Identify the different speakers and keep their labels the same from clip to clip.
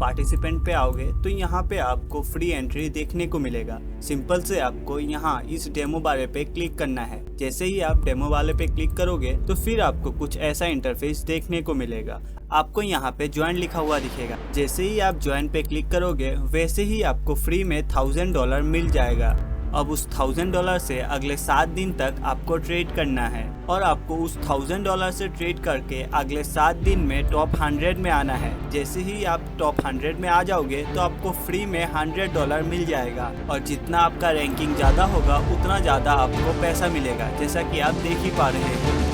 Speaker 1: Participant पे आओगे तो यहाँ पे आपको फ्री एंट्री देखने को मिलेगा। सिंपल से आपको यहाँ इस डेमो वाले पे क्लिक करना है। जैसे ही आप डेमो वाले पे क्लिक करोगे तो फिर आपको कुछ ऐसा इंटरफेस देखने को मिलेगा। आपको यहाँ पे ज्वाइन लिखा हुआ दिखेगा। जैसे ही आप ज्वाइन पे क्लिक करोगे वैसे ही आपको फ्री में $1000 मिल जाएगा। अब उस $1000 से अगले 7 दिन तक आपको ट्रेड करना है और आपको उस $1000 से ट्रेड करके अगले 7 दिन में टॉप 100 में आना है। जैसे ही आप टॉप 100 में आ जाओगे तो आपको फ्री में $100 मिल जाएगा और जितना आपका रैंकिंग ज़्यादा होगा उतना ज़्यादा आपको पैसा मिलेगा, जैसा कि आप देख ही पा रहे हो।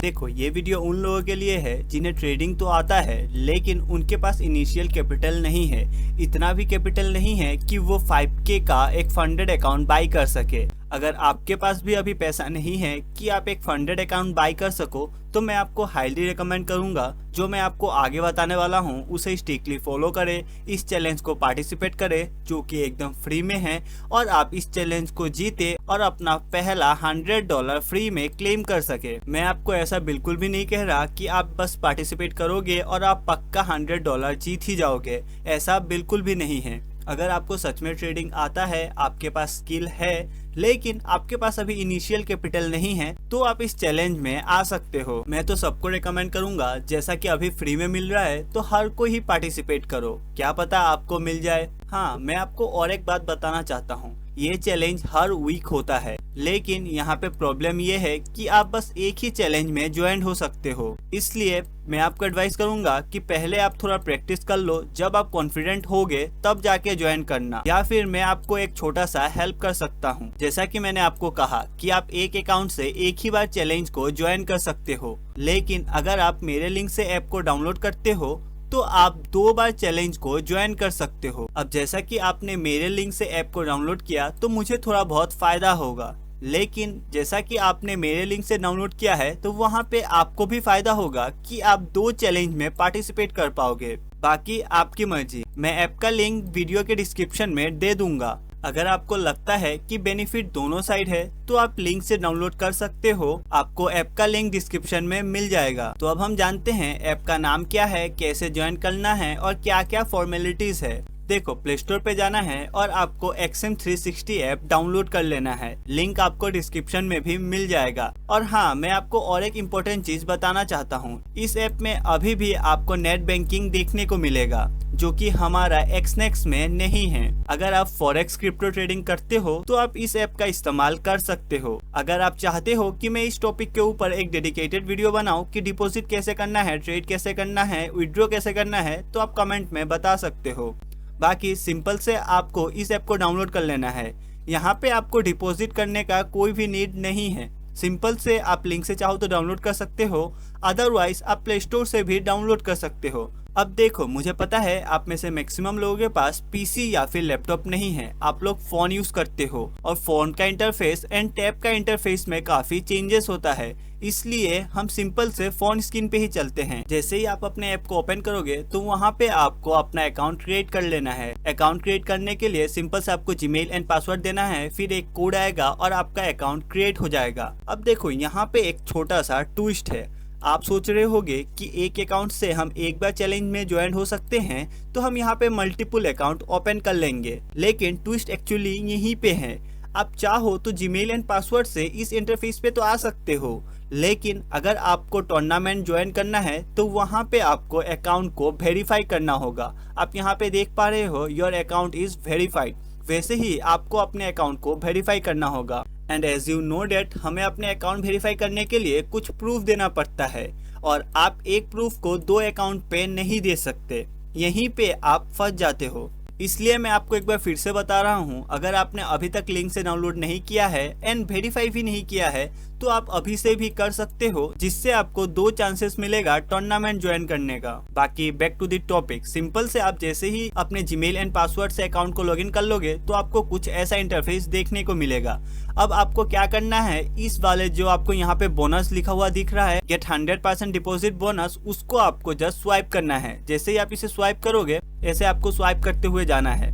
Speaker 1: देखो, ये वीडियो उन लोगों के लिए है जिन्हें ट्रेडिंग तो आता है लेकिन उनके पास इनिशियल कैपिटल नहीं है। इतना भी कैपिटल नहीं है कि वो 5K का एक फंडेड अकाउंट बाई कर सके। अगर आपके पास भी अभी पैसा नहीं है कि आप एक फंडेड अकाउंट बाई कर सको तो मैं आपको हाईली रिकमेंड करूंगा जो मैं आपको आगे बताने वाला हूं उसे स्ट्रिक्टली फॉलो करें, इस चैलेंज को पार्टिसिपेट करें जो कि एकदम फ्री में है और आप इस चैलेंज को जीते और अपना पहला $100 फ्री में क्लेम कर सके। मैं आपको ऐसा बिल्कुल भी नहीं कह रहा कि आप बस पार्टिसिपेट करोगे और आप पक्का $100 जीत ही जाओगे, ऐसा बिल्कुल भी नहीं है। अगर आपको सच में ट्रेडिंग आता है, आपके पास स्किल है लेकिन आपके पास अभी इनिशियल कैपिटल नहीं है तो आप इस चैलेंज में आ सकते हो। मैं तो सबको रेकमेंड करूंगा, जैसा कि अभी फ्री में मिल रहा है तो हर कोई ही पार्टिसिपेट करो, क्या पता आपको मिल जाए। हाँ, मैं आपको और एक बात बताना चाहता हूँ, ये चैलेंज हर वीक होता है लेकिन यहाँ पे प्रॉब्लम ये है कि आप बस एक ही चैलेंज में ज्वाइन हो सकते हो। इसलिए मैं आपको एडवाइस करूंगा कि पहले आप थोड़ा प्रैक्टिस कर लो, जब आप कॉन्फिडेंट होगे तब जाके ज्वाइन करना। या फिर मैं आपको एक छोटा सा हेल्प कर सकता हूँ। जैसा कि मैंने आपको कहा कि आप एक अकाउंट से एक ही बार चैलेंज को ज्वाइन कर सकते हो, लेकिन अगर आप मेरे लिंक से ऐप को डाउनलोड करते हो तो आप 2 बार चैलेंज को ज्वाइन कर सकते हो। अब जैसा कि आपने मेरे लिंक से ऐप को डाउनलोड किया तो मुझे थोड़ा बहुत फायदा होगा, लेकिन जैसा कि आपने मेरे लिंक से डाउनलोड किया है तो वहाँ पे आपको भी फायदा होगा कि आप 2 चैलेंज में पार्टिसिपेट कर पाओगे। बाकी आपकी मर्जी, मैं ऐप का लिंक वीडियो के डिस्क्रिप्शन में दे दूंगा। अगर आपको लगता है कि बेनिफिट दोनों साइड है तो आप लिंक से डाउनलोड कर सकते हो, आपको ऐप का लिंक डिस्क्रिप्शन में मिल जाएगा। तो अब हम जानते हैं ऐप का नाम क्या है, कैसे ज्वाइन करना है और क्या क्या फॉर्मेलिटीज है। देखो, प्ले स्टोर पे जाना है और आपको XM360 ऐप डाउनलोड कर लेना है। लिंक आपको डिस्क्रिप्शन में भी मिल जाएगा। और हाँ, मैं आपको और एक इम्पोर्टेंट चीज बताना चाहता हूँ, इस ऐप में अभी भी आपको नेट बैंकिंग देखने को मिलेगा जो कि हमारा XNEX में नहीं है। अगर आप फॉरेक्स क्रिप्टो ट्रेडिंग करते हो तो आप इस ऐप का इस्तेमाल कर सकते हो। अगर आप चाहते हो कि मैं इस टॉपिक के ऊपर एक डेडिकेटेड वीडियो बनाऊं कि डिपॉजिट कैसे करना है, ट्रेड कैसे करना है, विड्रॉ कैसे करना है, तो आप कमेंट में बता सकते हो। बाकी सिंपल से आपको इस ऐप को डाउनलोड कर लेना है। यहाँ पे आपको डिपॉजिट करने का कोई भी नीड नहीं है। सिंपल से आप लिंक से चाहो तो डाउनलोड कर सकते हो, अदरवाइज आप प्ले स्टोर से भी डाउनलोड कर सकते हो। अब देखो, मुझे पता है आप में से मैक्सिमम लोगों के पास पीसी या फिर लैपटॉप नहीं है, आप लोग फोन यूज करते हो और फोन का इंटरफेस एंड टैब का इंटरफेस में काफी चेंजेस होता है, इसलिए हम सिंपल से फोन स्क्रीन पे ही चलते हैं। जैसे ही आप अपने ऐप को ओपन करोगे तो वहाँ पे आपको अपना अकाउंट क्रिएट कर लेना है। अकाउंट क्रिएट करने के लिए सिंपल से आपको जीमेल एंड पासवर्ड देना है, फिर एक कोड आएगा और आपका अकाउंट क्रिएट हो जाएगा। अब देखो, यहाँ पे एक छोटा सा ट्विस्ट है। आप सोच रहे होगे कि एक अकाउंट से हम एक बार चैलेंज में ज्वाइन हो सकते हैं तो हम यहाँ पे मल्टीपल अकाउंट ओपन कर लेंगे, लेकिन ट्विस्ट एक्चुअली यहीं पे है। आप चाहो तो जीमेल एंड पासवर्ड से इस इंटरफेस पे तो आ सकते हो, लेकिन अगर आपको टूर्नामेंट ज्वाइन करना है तो वहाँ पे आपको अकाउंट को वेरीफाई करना होगा। आप यहाँ पे देख पा रहे हो योर अकाउंट इज वेरीफाइड, वैसे ही आपको अपने अकाउंट को वेरीफाई करना होगा। And as you know that हमें अपने अकाउंट वेरीफाई करने के लिए कुछ प्रूफ देना पड़ता है और आप एक प्रूफ को 2 अकाउंट पे नहीं दे सकते, यहीं पे आप फंस जाते हो। इसलिए मैं आपको एक बार फिर से बता रहा हूँ, अगर आपने अभी तक लिंक से डाउनलोड नहीं किया है एंड वेरीफाई भी नहीं किया है तो आप अभी से भी कर सकते हो, जिससे आपको 2 चांसेस मिलेगा टूर्नामेंट ज्वाइन करने का। बाकी back to the topic, simple से आप जैसे ही अपने जीमेल एंड पासवर्ड से अकाउंट को लॉगिन कर लोगे तो आपको कुछ ऐसा इंटरफेस देखने को मिलेगा। अब आपको क्या करना है, इस वाले जो आपको यहाँ पे बोनस लिखा हुआ दिख रहा है, गेट 100% डिपॉजिट बोनस, उसको आपको जस्ट स्वाइप करना है। जैसे ही आप इसे स्वाइप करोगे, ऐसे आपको स्वाइप करते हुए जाना है।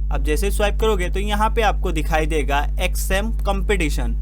Speaker 1: अब जैसे स्वाइप करोगे तो यहाँ पे आपको दिखाई देगा XM कंपटीशन।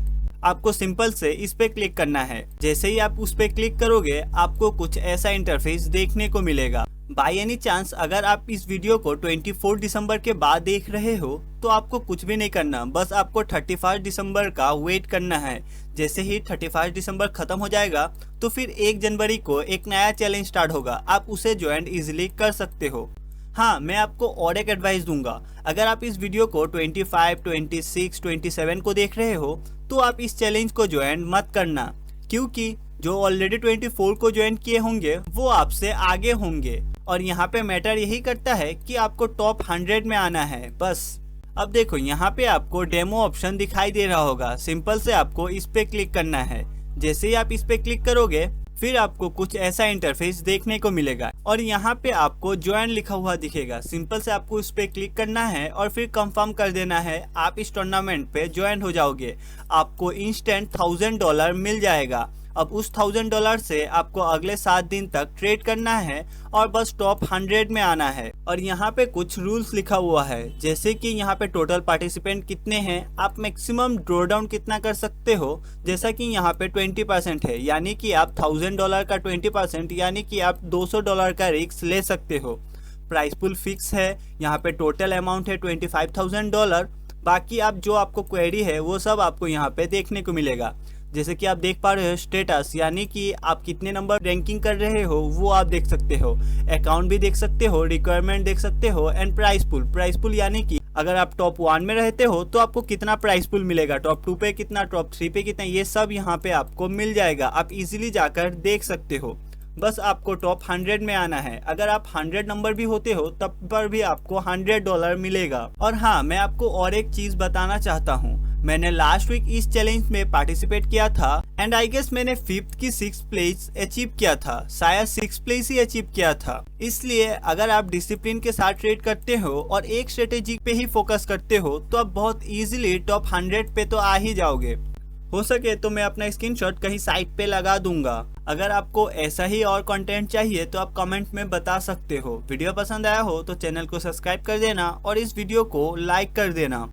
Speaker 1: आपको सिंपल से इस पे क्लिक करना है। जैसे ही आप उस पे क्लिक करोगे आपको कुछ ऐसा इंटरफेस देखने को मिलेगा। बाय एनी चांस अगर आप इस वीडियो को 24 दिसंबर के बाद देख रहे हो तो आपको कुछ भी नहीं करना, बस आपको 31 दिसंबर का वेट करना है। जैसे ही 31 दिसंबर खत्म हो जाएगा तो फिर 1 जनवरी को एक नया चैलेंज स्टार्ट होगा, आप उसे ज्वाइन इजीली कर सकते हो। हाँ, मैं आपको और एक एडवाइस दूंगा, अगर आप इस वीडियो को 25, 26, 27 को देख रहे हो तो आप इस चैलेंज को ज्वाइन मत करना, क्योंकि जो ऑलरेडी 24 को ज्वाइन किए होंगे वो आपसे आगे होंगे। और यहाँ पे मैटर यही करता है कि आपको टॉप 100 में आना है बस। अब देखो यहाँ पे आपको डेमो ऑप्शन दिखाई दे रहा होगा, सिंपल से आपको इस पे क्लिक करना है। जैसे ही आप इस पे क्लिक करोगे फिर आपको कुछ ऐसा इंटरफेस देखने को मिलेगा और यहाँ पे आपको ज्वाइन लिखा हुआ दिखेगा। सिंपल से आपको इस पे क्लिक करना है और फिर कंफर्म कर देना है, आप इस टूर्नामेंट पे ज्वाइन हो जाओगे। आपको इंस्टेंट $1000 मिल जाएगा। अब उस $1000 से आपको अगले 7 दिन तक ट्रेड करना है और बस टॉप 100 में आना है। और यहाँ पे कुछ रूल्स लिखा हुआ है, जैसे कि यहाँ पे टोटल पार्टिसिपेंट कितने हैं, आप मैक्सिमम ड्रॉ डाउन कितना कर सकते हो। जैसा कि यहाँ पे 20% है, यानी कि आप $1000 का 20% यानी कि आप $200 का रिस्क ले सकते हो। प्राइस पुल फिक्स है, यहाँ पे टोटल अमाउंट है $25,000। बाकी आप जो आपको क्वेरी है वो सब आपको यहाँ पे देखने को मिलेगा। जैसे कि आप देख पा रहे हो स्टेटस, यानी कि आप कितने नंबर रैंकिंग कर रहे हो वो आप देख सकते हो। अकाउंट भी देख सकते हो, रिक्वायरमेंट देख सकते हो एंड प्राइस पुल यानी कि अगर आप टॉप 1 में रहते हो तो आपको कितना प्राइस पुल मिलेगा, टॉप 2 पे कितना, टॉप 3 पे कितना, ये सब यहाँ पे आपको मिल जाएगा। आप इजीली जाकर देख सकते हो। बस आपको टॉप 100 में आना है। अगर आप 100 नंबर भी होते हो तब पर भी आपको $100 मिलेगा। और हाँ, मैं आपको और एक चीज बताना चाहता हूँ, मैंने लास्ट वीक इस चैलेंज में पार्टिसिपेट किया था एंड आई गेस मैंने 5th की 6th प्लेस अचीव किया था, शायद 6th प्लेस ही अचीव किया था। इसलिए अगर आप डिसिप्लिन के साथ ट्रेड करते हो और एक स्ट्रेटेजी पे ही फोकस करते हो तो आप बहुत इजीली टॉप 100 पे तो आ ही जाओगे। हो सके तो मैं अपना स्क्रीनशॉट कहीं साइट पे लगा दूंगा। अगर आपको ऐसा ही और कंटेंट चाहिए तो आप कमेंट में बता सकते हो। वीडियो पसंद आया हो तो चैनल को सब्सक्राइब कर देना और इस वीडियो को लाइक कर देना।